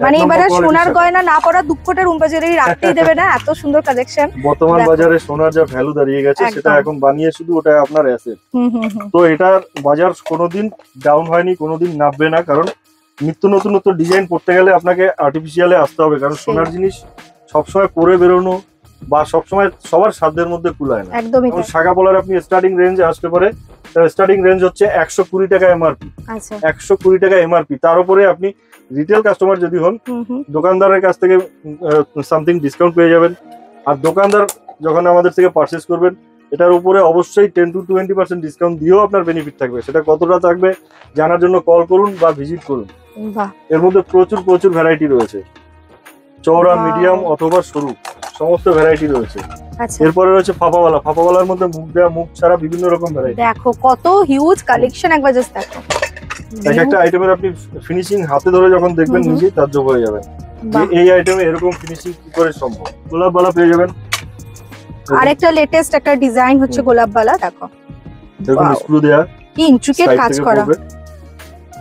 মানে এবারে সোনার গয়না না পরা দুঃখটা রুম্পা জুয়েলারি রাখতেই দেবে না, এত সুন্দর কালেকশন। বর্তমান বাজারে সোনার যা ভ্যালু দাঁড়িয়ে গেছে, সেটা এখন বানিয়ে শুধু ওটা আপনার অ্যাসেট। তো এটার বাজার কোনোদিন ডাউন হয়নি, কোনোদিন নামবে না, কারণ নিত্য নতুনত্ব ডিজাইন পড়তে গেলে আপনাকে আর্টিফিশিয়ালে আসতে হবে, কারণ সোনার জিনিস সবসময় করে বেরোনো বা সবসময় সবার সাধ্যের মধ্যে কুলায় না। একদমই। শাখা পলার আপনি স্টার্টিং রেঞ্জে আসতে পারে, স্টার্টিং রেঞ্জ হচ্ছে 120 টাকা এমআরপি। 120 টাকা এমআরপি, তার উপরে আপনি রিটেল কাস্টমার যদি হন, দোকানদারের কাছ থেকে সামথিং ডিসকাউন্ট পেয়ে যাবেন। আর দোকানদার যখন আমাদের থেকে পারচেস করবেন, এটার উপরে অবশ্যই 10 to 20% ডিসকাউন্ট দিয়েও আপনার বেনিফিট থাকবে। সেটা কতটা থাকবে জানার জন্য কল করুন বা ভিজিট করুন। এর মধ্যে প্রচুর ভ্যারাইটি রয়েছে, চওড়া, মিডিয়াম অথবা সরু, সমস্ত ভ্যারাইটি রয়েছে। এরপরে রয়েছে ফাপাওয়ালা। ফাপাওয়ালার মধ্যে মুখ দেওয়া, মুখ ছাড়া বিভিন্ন রকম ভ্যারাইটি। দেখো কত হিউজ কালেকশন, একবার জাস্ট দেখো। এক একটা আইটেমের আপনি ফিনিশিং হাতে ধরে যখন দেখবেন, নিজেই তাজ্জব হয়ে যাবেন যে এই আইটেমে এরকম ফিনিশিং কি করে সম্ভব। গোলাপবালা পেয়ে যাবেন, আরেকটা লেটেস্ট একটা ডিজাইন হচ্ছে গোলাপবালা। দেখো দেখুন স্ক্রু দেয়া, কি ইন্ট্রিকেট কাজ করা।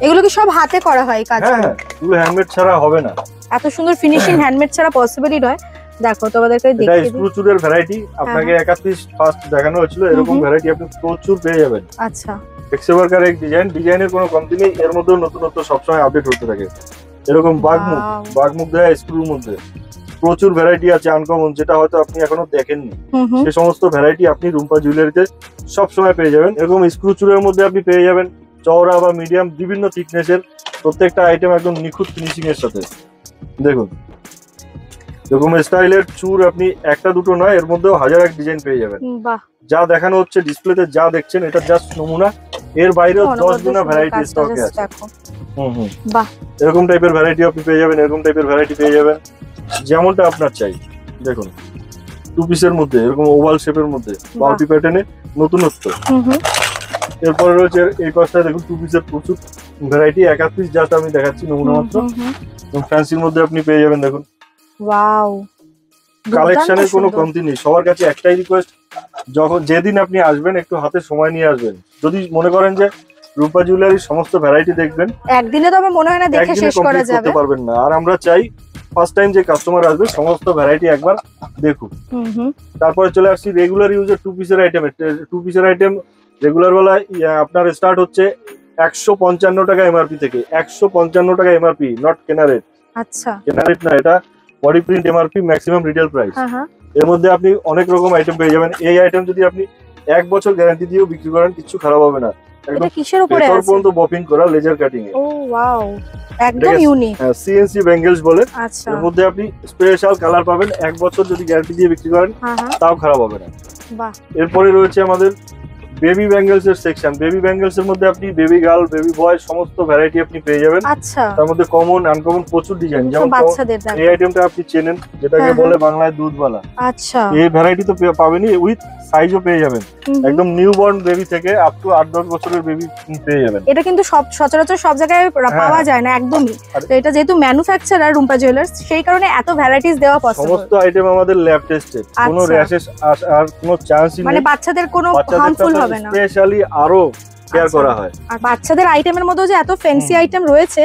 এগুলো কি সব হাতে করা হয় কাজ? হ্যাঁ, এগুলো হ্যান্ডমেড ছাড়া হবে না। এত সুন্দর ফিনিশিং হ্যান্ডমেড ছাড়া পসিবলই নয়। দেখো তোমাদেরকে দেখিয়ে দিই, এটা স্ক্রু চুরের ভ্যারাইটি। আপনাকে 31 ফার্স্ট দেখানো হয়েছিল, এরকম ভ্যারাইটি আপনি প্রচুর পেয়ে যাবেন। আচ্ছা, এক্সেভারকার এক ডিজাইনের কোনো কমতি নেই, এর মধ্যে নতুনত্ব সবসময় আপডেট হতে থাকে। এরকম বাগমুখ দেয়া স্ক্রুর মধ্যে প্রচুর ভ্যারাইটি আছে আনকমন, যেটা হয়তো আপনি এখনো দেখেননি। সে সমস্ত ভ্যারাইটি আপনি রুম্পা জুয়েলারিতে সবসময় পেয়ে যাবেন। এরকম স্ক্রু চুরের মধ্যে আপনি পেয়ে যাবেন চওড়া বা মিডিয়াম, বিভিন্ন থিকনেসের প্রত্যেকটা আইটেম একদম নিখুঁত ফিনিশিং এর সাথে। দেখুন এরকম স্টাইলের চুর আপনি একটা দুটো নয়, এর মধ্যেও 1001 ডিজাইন পেয়ে যাবেন। যা দেখানো হচ্ছে ডিসপ্লেতে, যা দেখছেন, এটা জাস্ট নমুনা, এর বাইরেও 10 গুণা ভ্যারাইটি স্টকে আছে। এরকম টাইপের ভ্যারাইটি আপনি পেয়ে যাবেন, এরকম টাইপের ভ্যারাইটি পেয়ে যাবেন, যেমনটা আপনার চাই। দেখুন 2 পিসের মধ্যে এরকম ওভাল শেপের মধ্যে বাউটি প্যাটার্নে নতুনত্ব। এরপরে রয়েছে এই পাশটা, দেখুন 2 পিসের প্রচুর ভ্যারাইটি। 1 পিস জাস্ট আমি দেখাচ্ছি নমুনা মাত্র। ফ্যান্সির মধ্যে আপনি পেয়ে যাবেন। দেখুন ওয়াও, কালেকশনের কোনো কমতি নেই। সবার কাছে একটাই রিকোয়েস্ট, যেদিন আপনি আসবেন একটু হাতে সময় নিয়ে আসবেন। যদি মনে করেন যে রূপা জুয়েলারির সমস্ত ভ্যারাইটি দেখবেন, একদিনে তো আমার মনে হয় না দেখে শেষ করা যাবে, করতে পারবেন না। আর আমরা চাই ফার্স্ট টাইম যে কাস্টমার আসবে সমস্ত ভ্যারাইটি একবার দেখুন। তারপরে চলে আসছি রেগুলার ইউজের 2 পিসের আইটেম। 2 পিসের আইটেম রেগুলার বেলায় আপনার স্টার্ট হচ্ছে 155 টাকা এমআরপি থেকে। 155 টাকা এমআরপি, নট কেনারেট। আচ্ছা, কেনারেট না, এটা body print MRP, maximum retail price. এর মধ্যে আপনি অনেক রকম আইটেম পেয়ে যাবেন। এই আইটেম যদি আপনি 1 বছর গ্যারান্টি দিয়েও বিক্রি করেন, কিছু খারাপ হবে না। এটা কিসের উপরে আছে? পর্যন্ত বপিং করা, লেজার কাটিং এ। ও ওয়াও, একদম ইউনিক। সিএনসি ব্যাঙ্গেলস বলে। আচ্ছা, এর মধ্যে আপনি স্পেশাল কালার পাবেন। 1 বছর যদি গ্যারান্টি দিয়ে বিক্রি করেন, তাও খারাপ হবে না। বাহ, এরপরে রয়েছে আমাদের বেবি ব্যাঙ্গেলস এর সেকশন। বেবি ব্যাঙ্গেলস এর মধ্যে আপনি বেবি গার্ল, বেবি বয় সমস্ত ভ্যারাইটি আপনি পেয়ে যাবেন। আচ্ছা, তার মধ্যে কমন আনকমন প্রচুর ডিজাইন, সব যেমন বাচ্চাদের দেখো। এই আইটেমটা আপনি চেনেন, যেটাকে হ্যাঁ, বলে বাংলায় দুধওয়ালা। আচ্ছা, এই ভ্যারাইটি তো পাবেনই, উইথ সাইজও পেয়ে যাবেন। একদম নিউ বর্ন বেবি থেকে আপ টু 8-10 বছরের বেবি পেয়ে যাবেন। এটা কিন্তু সচরাচর সব জায়গায় পাওয়া যায় না একদমই। তো এটা যেহেতু ম্যানুফ্যাকচারার রুম্পা জুয়েলার্স, সেই কারণে এত ভ্যারাইটিস দেওয়া পসিবল। সমস্ত আইটেম আমাদের ল্যাব টেস্টেড, কোনো আচ্ছা। র্যাশেস আর কোনো চান্সই মানে নেই। বাচ্চাদের কোনো হার্মফুল হবে না, স্পেশালি আরো কেয়ার আচ্ছা। করা হয়। আর বাচ্চাদের আইটেমের মধ্যে যে এত ফ্যান্সি আইটেম রয়েছে,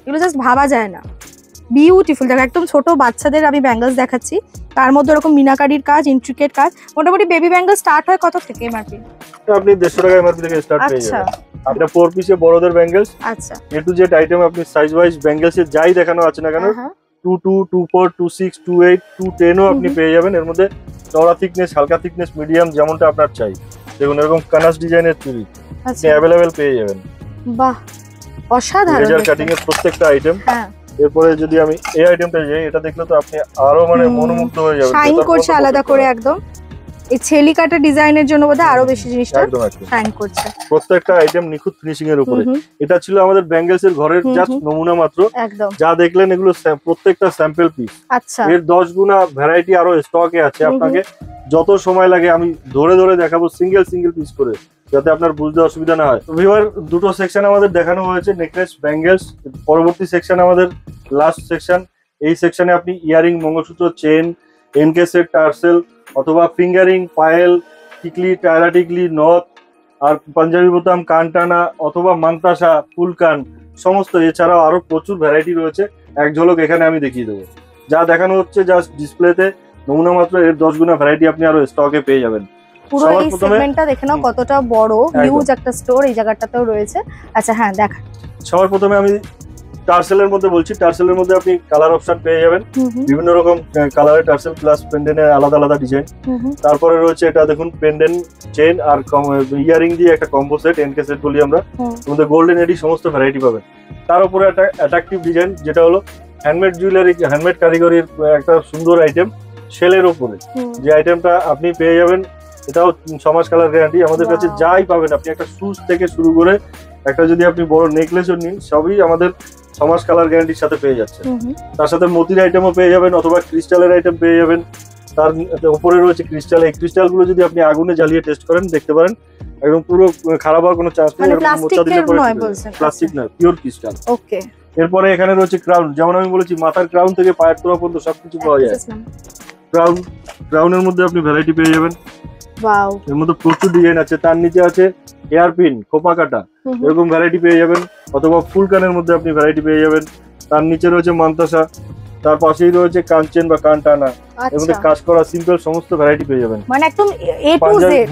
এগুলো জাস্ট ভাবা যায় না। বিউটিফুল। দেখো একদম ছোট বাচ্চাদের আমি ব্যাঙ্গলস দেখাচ্ছি, তার মধ্যে এরকম মিনাকারির কাজ, ইন্ট্রিকেট কাজ। মোটামুটি বেবি ব্যাঙ্গল স্টার্ট হয় কত থেকে এমআরপি? আপনি 150 টাকা এমআরপি থেকে স্টার্ট পেয়ে আচ্ছা, যাবেন। আপনার 4 পিসে বড়দের ব্যাঙ্গেলস, আচ্ছা, এ টু জেড আইটেম আপনি সাইজ ওয়াইজ ব্যাঙ্গেলস এর যাই দেখানো আছে না কেন, হ্যাঁ, 22, 24, 26, 28, 210 ও আপনি পেয়ে যাবেন। এর মধ্যে চওড়া থিকনেস, হালকা থিকনেস, মিডিয়াম, যেমনটা আপনার চাই। দেখুন এরকম কানাস ডিজাইনের চুড়ি আপনি আচ্ছা, অ্যাভেলেবেল পেয়ে যাবেন। বাহ, অসাধারণ। লেজার কাটিং এর প্রত্যেকটা আইটেম। হ্যাঁ, এরপরে যদি আমি এই আইটেমটা যাই, এটা দেখলে তো আপনি আরো মানে মনোমুগ্ধ হয়ে যাবেন। শাইন করছে আলাদা করে একদম। এই ছেলি কাটা ডিজাইনের জন্য বোধহয় আরো বেশি জিনিসটা একদম একদম শাইন করছে। প্রত্যেকটা আইটেম নিখুঁত ফিনিশিং এর উপরে। হুম, এটা ছিল আমাদের ব্যাঙ্গেলস এর ঘরের জাস্ট নমুনা মাত্র। একদম। যা দেখলেন এগুলো প্রত্যেকটা স্যাম্পল পিস। আচ্ছা, এর 10 গুণা ভ্যারাইটি আরো স্টকে আছে। আপনাকে যত সময় লাগে আমি ধরে ধরে দেখাবো সিঙ্গেল পিস করে, যাতে আপনার বুঝতে অসুবিধা না হয়। ভিউয়ার, দুটো সেকশন আমাদের দেখানো হয়েছে, নেকলেস, ব্যাঙ্গেলস। পরবর্তী সেকশন আমাদের লাস্ট সেকশন। এই সেকশনে আপনি ইয়ারিং, মঙ্গলসূত্র, চেন, এনকে সেট, টার্সেল অথবা ফিঙ্গারিং, পায়েল, টিকলি, টায়রা টিকলি, নথ, আর পাঞ্জাবি বোতাম, কানটানা অথবা মান্তাসা, ফুলকান সমস্ত, এছাড়াও আরো প্রচুর ভ্যারাইটি রয়েছে। এক ঝলক এখানে আমি দেখিয়ে দেবো। যা দেখানো হচ্ছে জাস্ট ডিসপ্লেতে নমুনা মাত্র, এর 10 গুণা ভ্যারাইটি আপনি আরো স্টকে পেয়ে যাবেন। পুরো এই সেগমেন্টটা দেখে নাও কতটা বড়, হিউজ একটা স্টোর এই জায়গাটাতেও রয়েছে। আচ্ছা, হ্যাঁ দেখা। সবার প্রথমে আমি টার্সেলের মধ্যে বলছি। টার্সেলের মধ্যে আপনি কালার অপশন পেয়ে যাবেন, বিভিন্ন রকম কালারের টার্সেল প্লাস পেন্ডেন্টের আলাদা আলাদা ডিজাইন। তারপরে রয়েছে এটা দেখুন, পেন্ডেন্ট, চেন আর ইয়ারিং দিয়ে একটা কম্বো সেট, এনকে সেট বলি আমরা। এর মধ্যে গোল্ডেন এডি সমস্ত ভ্যারাইটি পাবেন। তার উপরে একটা অ্যাট্রাকটিভ ডিজাইন, যেটা হলো হ্যান্ডমেড জুয়েলারি, হ্যান্ডমেড কারিগরির একটা সুন্দর আইটেম শেলের উপরে। যে আইটেমটা আপনি পেয়ে যাবেন, এটাও 6 মাস কালার গ্যারান্টি। আমাদের কাছে যাই পাবেন আপনি, একটা শুজ থেকে শুরু করে একটা যদি আপনি বড় নেকলেসও নিন, সবই আমাদের 6 মাস কালার গ্যারান্টির সাথে পেয়ে যাচ্ছে। তার সাথে মতির আইটেমও পেয়ে যাবেন অথবা ক্রিস্টালের আইটেম পেয়ে যাবেন। তার উপরে রয়েছে ক্রিস্টাল। এই ক্রিস্টাল গুলো যদি আপনি আগুনে জ্বালিয়ে টেস্ট করেন, দেখতে পারেন একদম পুরো খারাপ হওয়ার কোনো চান্স নেই। প্লাস্টিক না, পিওর ক্রিস্টাল। ওকে। এরপরে এখানে রয়েছে ক্রাউন। যেমন আমি বলেছি, মাথার ক্রাউন থেকে পায়ের তোলা পর্যন্ত সবকিছু পাওয়া যায়। ক্রাউনের মধ্যে আপনি ভ্যারাইটি পেয়ে যাবেন। ওয়াও, এর মধ্যে প্রচুর ডিজাইন আছে। তার নিচে আছে হেয়ার পিন, খোপা কাটা, এরকম ভ্যারাইটি পেয়ে যাবেন। অথবা ফুল কানের মধ্যে আপনি ভ্যারাইটি পেয়ে যাবেন। তার নিচে রয়েছে মান্তাসা, তার পাশেই রয়েছে কানচেন বা কানটানা। এর মধ্যে কাজ করা সিম্পল সমস্ত ভ্যারাইটি পেয়ে যাবেন। মানে একদম এ টু জেড।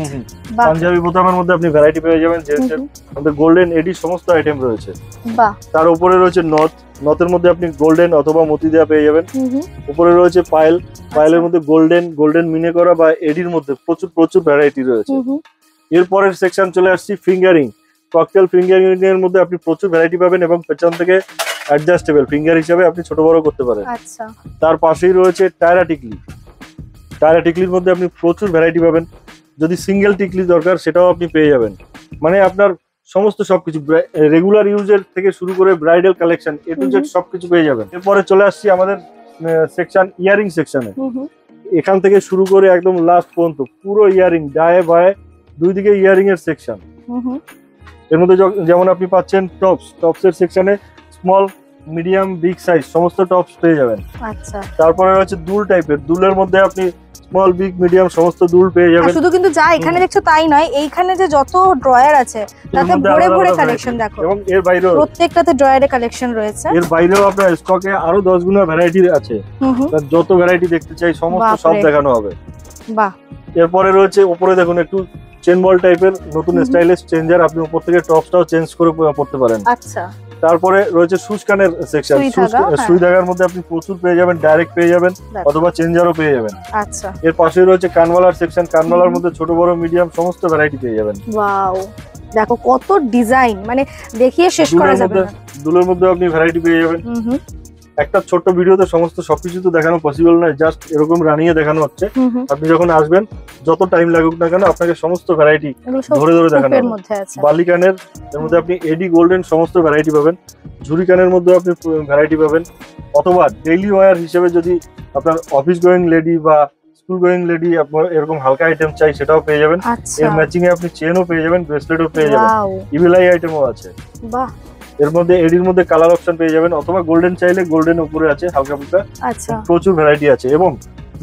পাঞ্জাবি বোতামের মধ্যে আপনি ভ্যারাইটি পেয়ে যাবেন। জেন্টসের মধ্যে গোল্ডেন এডি সমস্ত আইটেম রয়েছে। বাহ। তার উপরে রয়েছে নথ। নথের মধ্যে আপনি গোল্ডেন অথবা মতি দেওয়া পেয়ে যাবেন। উপরে রয়েছে পায়েল। পায়েলের মধ্যে গোল্ডেন মিনে করা বা এডির মধ্যে প্রচুর ভ্যারাইটি রয়েছে। এরপরের সেকশন চলে আসছি ফিঙ্গারিং। ককটেল ফিঙ্গারিং এর মধ্যে আপনি প্রচুর ভ্যারাইটি পাবেন এবং পেছন থেকে অ্যাডজাস্টেবল ফিঙ্গার হিসেবে আপনি ছোট বড় করতে পারেন। আচ্ছা। তার পাশেই রয়েছে টায়রা টিকলি। টায়রা টিকলির মধ্যে আপনি প্রচুর ভ্যারাইটি পাবেন। যদি সিঙ্গেল টিকলি দরকার, সেটাও আপনি পেয়ে যাবেন। মানে আপনার সমস্ত সবকিছু রেগুলার ইউজের থেকে শুরু করে bridal collection A to Z সবকিছু পেয়ে যাবেন। এরপরে চলে আসছি আমাদের সেকশন ইয়ারিং সেকশনে। এখান থেকে শুরু করে একদম লাস্ট পর্যন্ত পুরো ইয়ারিং, ডায়ে বায়ে দুই দিকে ইয়ারিং এর সেকশন। এর মধ্যে যেমন আপনি পাচ্ছেন টপসের সেকশনে স্মল, মিডিয়াম, বিগ সাইজ সমস্ত টপস পেয়ে যাবেন। আচ্ছা। তারপরে রয়েছে দুল টাইপের। দুলের মধ্যে আপনি স্মল, বিগ, মিডিয়াম সমস্ত দুল পেয়ে যাবেন। শুধু কিন্তু যা এখানে দেখছো তাই নয়, এইখানে যে যত ড্রয়ার আছে তাতে ভরে ভরে কালেকশন দেখো। এবং এর বাইরেও প্রত্যেকটাতে ড্রয়ারে কালেকশন রয়েছে। এর বাইরেও আপনার স্টকে আরো 10 গুণা ভ্যারাইটি আছে। যত ভ্যারাইটি দেখতে চাই সমস্ত সব দেখানো হবে। বাহ। এরপরে রয়েছে উপরে দেখুন একটু চেন বল টাইপের নতুন স্টাইলিশ চেঞ্জার। আপনি উপর থেকে টপসটাও চেঞ্জ করে পড়তে পারেন। আচ্ছা। তারপরে রয়েছে সুচ কানের সেকশন। সুই ধাগার মধ্যে আপনি প্রচুর পেয়ে যাবেন, ডাইরেক্ট পেয়ে যাবেন অথবা চেঞ্জারও পেয়ে যাবেন। আচ্ছা। এর পাশেই রয়েছে কানওয়ালার সেকশন। কানওয়ালার মধ্যে ছোট বড় মিডিয়াম সমস্ত ভ্যারাইটি পেয়ে যাবেন। ওয়াও, দেখো কত ডিজাইন, মানে দেখিয়ে শেষ করা যাবে না। দুলের মধ্যে আপনি ভ্যারাইটি পেয়ে যাবেন। একটা ছোট্ট ভিডিওতে সমস্ত সবকিছু তো দেখানো পসিবল নয়, জাস্ট এরকম রানিয়ে দেখানো হচ্ছে। আপনি যখন আসবেন যত টাইম লাগুক না কেন আপনাকে সমস্ত ভ্যারাইটি ধরে ধরে দেখানো হবে। বালি কানের এর মধ্যে আপনি এডি গোল্ডেন সমস্ত ভ্যারাইটি পাবেন, ঝুরি কানের মধ্যে আপনি ভ্যারাইটি পাবেন, অথবা ডেইলি ওয়্যার হিসেবে যদি আপনার অফিস গোয়িং লেডি বা স্কুল গোয়িং লেডি আপনার এরকম হালকা আইটেম চাই সেটাও পেয়ে যাবেন। এর ম্যাচিং এ আপনি চেনও পেয়ে যাবেন, ব্রেসলেটও পেয়ে যাবেন, ইভিলাই আইটেমও আছে। বাহ, এর মধ্যে এডির মধ্যে কালার অপশন পেয়ে যাবেন, অথবা গোল্ডেন চাইলে গোল্ডেন উপরে আছে হালকা ফুলকা। আচ্ছা, প্রচুর ভ্যারাইটি আছে। এবং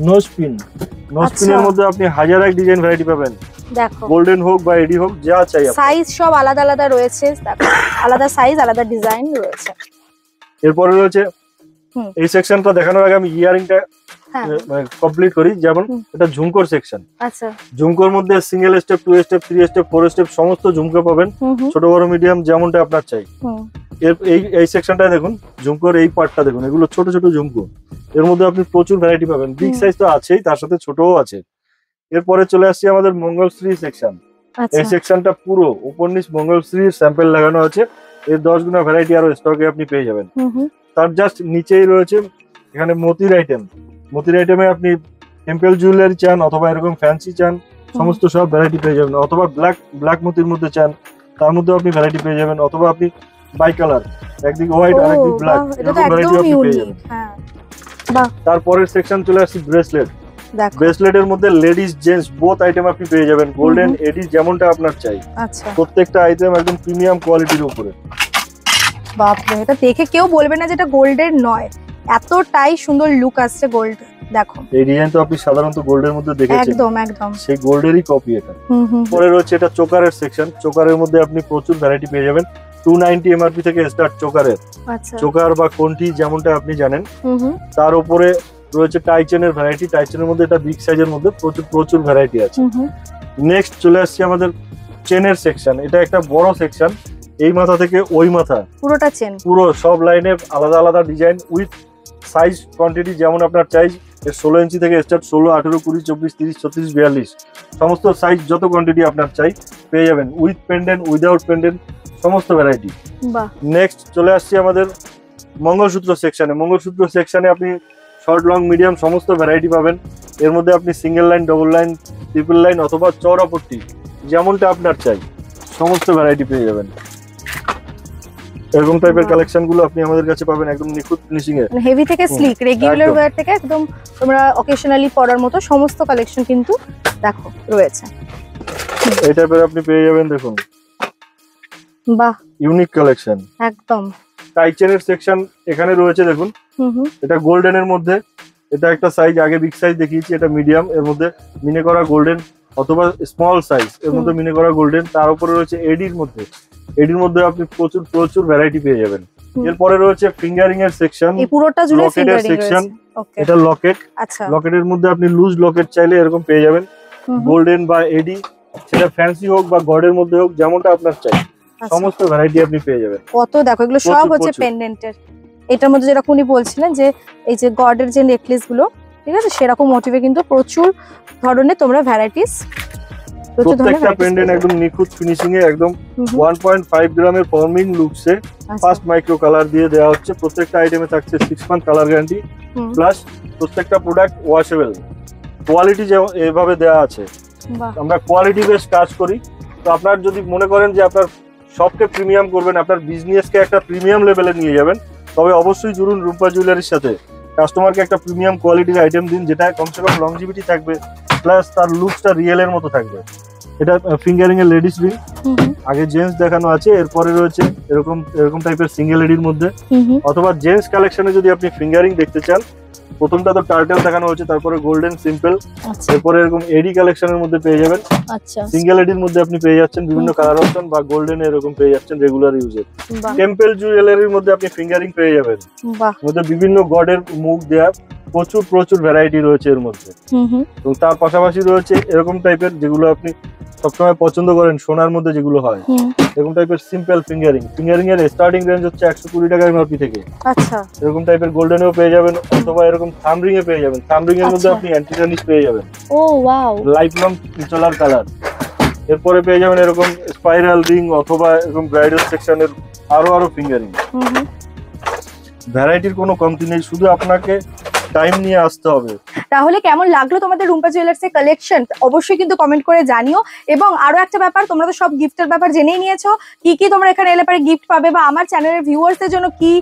নোজ পিন, নোজ পিনের মধ্যে আপনি হাজার এক ডিজাইন ভ্যারাইটি পাবেন, দেখো গোল্ডেন হোক বা এডি হোক যা চাই। সাইজ সব আলাদা আলাদা রয়েছে, দেখো আলাদা সাইজ আলাদা ডিজাইন রয়েছে। এরপরে রয়েছে এই সেকশনটা দেখানোর আগে আমি ইয়ারিংটা কমপ্লিট করি। যেমন এটা ঝুমকোর সেকশন। আচ্ছা, ঝুমকোর মধ্যে single step, 2 step, 3 step, 4 step সমস্ত ঝুমকো পাবেন, ছোট বড় মিডিয়াম যেমনটা আপনার চাই। এই সেকশনটায় দেখুন ঝুমকোর এই পার্টটা দেখুন, এগুলো ছোট ছোট ঝুমকো। এর মধ্যে আপনি প্রচুর ভ্যারাইটি পাবেন, বিগ সাইজ তো আছেই, তার সাথে ছোটও আছে। এরপরে চলে আসছি আমাদের মঙ্গলশ্রী সেকশন। এই সেকশনটা পুরো উপর নিচ মঙ্গলশ্রীর স্যাম্পল লাগানো আছে। এর 10 গুণা ভ্যারাইটি আরো স্টকে আপনি পেয়ে যাবেন। তার জাস্ট নিচেই রয়েছে এখানে মতির আইটেম। মতির আইটেমে আপনি টেম্পল জুয়েলারি চান অথবা এরকম ফ্যান্সি চান, সমস্ত সব ভ্যারাইটি পেয়ে যাবেন। অথবা ব্ল্যাক মতির মধ্যে চান, তার মধ্যেও আপনি ভ্যারাইটি পেয়ে যাবেন। অথবা আপনি বাই কালার, একদিক হোয়াইট আর একদিক ব্ল্যাক, এরকম ভ্যারাইটি আপনি পেয়ে যাবেন। তারপরের সেকশন চলে আসছে ব্রেসলেট। ব্রেসলেটের মধ্যে লেডিস জেন্টস বোথ আইটেম আপনি পেয়ে যাবেন, গোল্ডেন এডি যেমনটা আপনার চাই। আচ্ছা, প্রত্যেকটা আইটেম একদম প্রিমিয়াম কোয়ালিটির উপরে। বাপরে, এটা দেখে কেউ বলবে না যেটা গোল্ডের নয়, এতটাই সুন্দর লুক আসছে গোল্ড। দেখো এই ডিজাইন তো আপনি সাধারণত গোল্ডের মধ্যে দেখেছেন, একদম একদম সেই গোল্ডেরই কপি এটা। পরে রয়েছে এটা চোকারের সেকশন। চোকারের মধ্যে আপনি প্রচুর ভ্যারাইটি পেয়ে যাবেন, 290 এমআরপি থেকে স্টার্ট চোকারের। আচ্ছা, চোকার বা কোন্টি যেমনটা আপনি জানেন। তার উপরে রয়েছে টাইচেনের ভ্যারাইটি। টাইচেনের মধ্যে এটা বিগ সাইজের মধ্যে প্রচুর ভ্যারাইটি আছে। নেক্সট চলে আসছে আমাদের চেনের সেকশন। এটা একটা বড় সেকশন, এই মাথা থেকে ওই মাথা পুরোটা চেন, পুরো সব লাইনে আলাদা আলাদা ডিজাইন উইথ সাইজ কোয়ান্টিটি যেমন আপনার চাই। 16 ইঞ্চি থেকে স্টার্ট, 16, 18, 20, 24, 30, 36, 42 সমস্ত সাইজ যত কোয়ান্টিটি আপনার চাই পেয়ে যাবেন, উইথ পেন্ডেন্ট, উইদাউট পেন্ডেন্ট সমস্ত ভ্যারাইটি। নেক্সট চলে আসছি আমাদের মঙ্গলসূত্র সেকশনে। মঙ্গলসূত্র সেকশনে আপনি শর্ট, লং, মিডিয়াম সমস্ত ভ্যারাইটি পাবেন। এর মধ্যে আপনি single line, double line, triple line অথবা চওড়া পট্টি যেমনটা আপনার চাই সমস্ত ভ্যারাইটি পেয়ে যাবেন। এরকম টাইপের কালেকশন গুলো আপনি আমাদের কাছে পাবেন একদম নিখুঁত ফিনিশিং এ। হেভি থেকে স্লিক, রেগুলার ওয়্যার থেকে একদম তোমরা অকেশনালি পরার মতো সমস্ত কালেকশন কিন্তু দেখো রয়েছে। এই টাইপের আপনি পেয়ে যাবেন, দেখুন বাহ, ইউনিক কালেকশন একদম। টাইচেনের সেকশন এখানে রয়েছে দেখুন। এটা গোল্ডেনের মধ্যে, এটা একটা সাইজ আগে বিগ সাইজ দেখিয়েছি, এটা মিডিয়াম। এর মধ্যে মিনে করা গোল্ডেন অথবা স্মল সাইজ, এর মধ্যে মিনে করা গোল্ডেন। তার উপরে রয়েছে এডির মধ্যে। এডির মধ্যে আপনি প্রচুর ভ্যারাইটি পেয়ে যাবেন। এরপরে রয়েছে ফিঙ্গারিং এর সেকশন, এই পুরোটা জুড়ে লকেটের সেকশন। এটা লকেট। আচ্ছা, লকেটের মধ্যে আপনি লুজ লকেট চাইলে এরকম পেয়ে যাবেন, গোল্ডেন বা এডি, সেটা ফ্যান্সি হোক বা গডের মধ্যে হোক যেমনটা আপনার চাই সমস্ত ভ্যারাইটি আপনি পেয়ে যাবেন। কত দেখো, এগুলো সব হচ্ছে পেন্ডেন্টের। এটার মধ্যে যেরকম উনি বলছিলেন যে এই যে গডের যে নেকলেস গুলো, ঠিক আছে, সেরকম মোটিভে কিন্তু প্রচুর ধরনের তোমরা ভ্যারাইটিস, প্রত্যেকটা পেন্ডেন্ট একদম নিখুঁত ফিনিশিং এ, একদম 1.5 গ্রামের ফর্মিং লুকসে ফার্স্ট মাইক্রো কালার দিয়ে দেওয়া হচ্ছে। প্রত্যেকটা আইটেমে থাকছে 6 মান্থ কালার গ্যারান্টি, প্লাস প্রত্যেকটা প্রোডাক্ট ওয়াশেবল। কোয়ালিটি যেমন এভাবে দেওয়া আছে, আমরা কোয়ালিটি বেস কাজ করি। তো আপনার যদি মনে করেন যে আপনার সবকে প্রিমিয়াম করবেন, আপনার বিজনেসকে একটা প্রিমিয়াম লেভেলে নিয়ে যাবেন, তবে অবশ্যই জুড়ুন রূপা জুয়েলারির সাথে। কাস্টমারকে একটা প্রিমিয়াম কোয়ালিটির আইটেম দিন, যেটা কমসে কম লংজিভিটি থাকবে, প্লাস তার লুকসটা রিয়েলের মতো থাকবে। এটা ফিঙ্গারিং এর লেডিস রিং, আগে জেন্টস দেখানো আছে, এরপরে রয়েছে এরকম টাইপের সিঙ্গেল এডির মধ্যে। অথবা জেন্টস কালেকশনে যদি আপনি ফিঙ্গারিং দেখতে চান, প্রথমটা তো টার্টেল দেখানো হচ্ছে, তারপরে গোল্ডেন সিম্পল, এরপরে এরকম এডি কালেকশনের মধ্যে পেয়ে যাবেন। সিঙ্গেল এডির মধ্যে আপনি পেয়ে যাচ্ছেন বিভিন্ন কালার অপশন, বা গোল্ডেন এরকম পেয়ে যাচ্ছেন রেগুলার ইউজের। টেম্পল জুয়েলারির মধ্যে আপনি ফিঙ্গারিং পেয়ে যাবেন, মধ্যে বিভিন্ন গডের মুখ দেয়া প্রচুর ভ্যারাইটি রয়েছে এর মধ্যে। এবং তার পাশাপাশি রয়েছে এরকম টাইপের যেগুলো আপনি সবসময় পছন্দ করেন, সোনার মধ্যে যেগুলো হয়, এরকম টাইপের সিম্পল ফিঙ্গারিং। ফিঙ্গারিং এর স্টার্টিং রেঞ্জ হচ্ছে 120 টাকা এমআরপি থেকে। আচ্ছা, এরকম টাইপের গোল্ডেনও পেয়ে যাবেন, অথবা এরকম থামরিং এ পেয়ে যাবেন। থামরিং এর মধ্যে আপনি অ্যান্টি টার্নিশ পেয়ে যাবেন। ও ওয়াও, লাইফ লং চলার কালার। এরপরে পেয়ে যাবেন এরকম স্পাইরাল রিং, অথবা এরকম ব্রাইডাল সেকশনের আরো ফিঙ্গারিং। ভ্যারাইটির কোনো কমতি নেই, শুধু আপনাকে টাইম নিয়ে আসতে হবে। তাহলে কেমন লাগলো তোমাদের রুম্পা জুয়েলার্স এর কালেকশন অবশ্যই কিন্তু কমেন্ট করে জানিও। এবং আরো একটা ব্যাপার, তোমরা তো সব গিফটের ব্যাপার জেনেই নিয়েছো, কি কি তোমরা এখানে এলে পরে গিফট পাবে বা আমার চ্যানেলের ভিউয়ার্সদের জন্য কি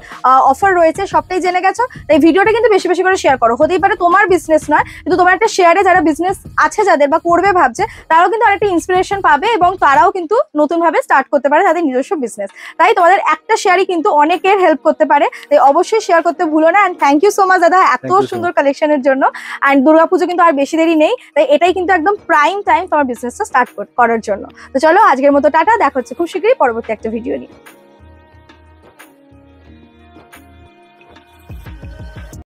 অফার রয়েছে সবটাই জেনে গেছো। তাই ভিডিওটা কিন্তু বেশি বেশি করে শেয়ার করো। হতেই পারে তোমার বিজনেস নয়, কিন্তু তোমার একটা শেয়ারে যারা বিজনেস আছে যাদের বা করবে ভাবছে, তারাও কিন্তু আরেকটা ইন্সপিরেশন পাবে এবং তারাও কিন্তু নতুন ভাবে স্টার্ট করতে পারে তাদের নিজস্ব বিজনেস। তাই তোমাদের একটা শেয়ারই কিন্তু অনেকের হেল্প করতে পারে। তাই অবশ্যই শেয়ার করতে ভুলো না। And thank you so much দাদা এত Thank you so সুন্দর কালেকশনের জন্য। এন্ড দুর্গাপুজো কিন্তু আর বেশি দেরি নেই, তাই এটাই কিন্তু একদম প্রাইম টাইম তোমার বিজনেসটা স্টার্ট করার জন্য। তো চলো আজকের মতো টাটা, দেখা হচ্ছে খুব শীঘ্রই পরবর্তী একটা ভিডিও নিয়ে।